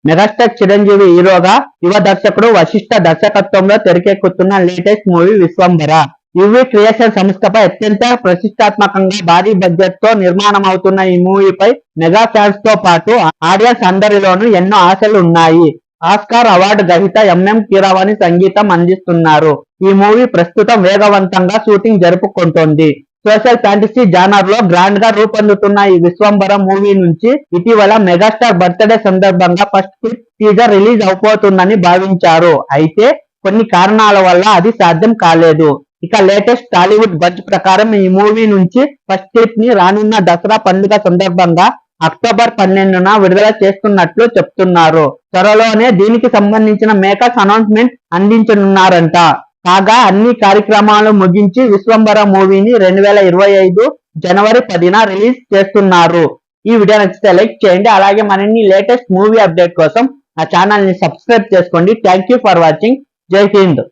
Megastar Chiranjeevi హీరోగా యువ దర్శకుడు వశిష్ఠ దర్శకత్వంలో తెరకెక్కుతున్న latest movie Vishwambhara. UV creation సంస్థపై అత్యంత ప్రతిష్టాత్మకంగా భారీ బడ్జెట్ తో నిర్మాణమవుతున్న ఈ మూవీపై మెగా ఫ్యాన్స్ తో పాటు ఆడియన్స్ అందరిలోనూ ఎన్నో ఆశలు ఉన్నాయి. ఆస్కార్ అవార్డు గ్రహీత ఎంఎం కీరవాణి సంగీతం అందిస్తున్నారు. ఈ మూవీ ప్రస్తుతం వేగవంతంగా షూటింగ్ జరుపుకుంటోంది. సోషల్ ఫ్యాంటసీ జానర్ లో గ్రాండ్ గా రూపొందుతున్న ఈ విశ్వంభర మూవీ నుంచి ఇటీవల మెగాస్టార్ బర్త్డే సందర్భంగా ఫస్ట్ టీజర్ రిలీజ్ అవబోతుందని భావించారు. అయితే కొన్ని కారణాల వల్ల అది సాధ్యం కాలేదు. ఇక లేటెస్ట్ టాలీవుడ్ బజ్ ప్రకారం ఈ మూవీ నుంచి ఫస్ట్ క్లిప్ ని రానున్న దసరా పండుగ సందర్భంగా అక్టోబర్ 12న విడుదల చేస్తున్నట్లు చెప్తున్నారు. త్వరలోనే దీనికి సంబంధించిన మేకర్స్ అనౌన్స్మెంట్ అందించనున్నారంట. కాగా అన్ని కార్యక్రమాలు ముగించి విశ్వంభర మూవీని 2025 జనవరి 10న రిలీజ్ చేస్తున్నారు. ఈ వీడియో నచ్చితే లైక్ చేయండి. అలాగే మరిన్ని లేటెస్ట్ మూవీ అప్డేట్ కోసం ఆ ఛానల్ ని సబ్స్క్రైబ్ చేసుకోండి. Thank you for watching. జై హింద్.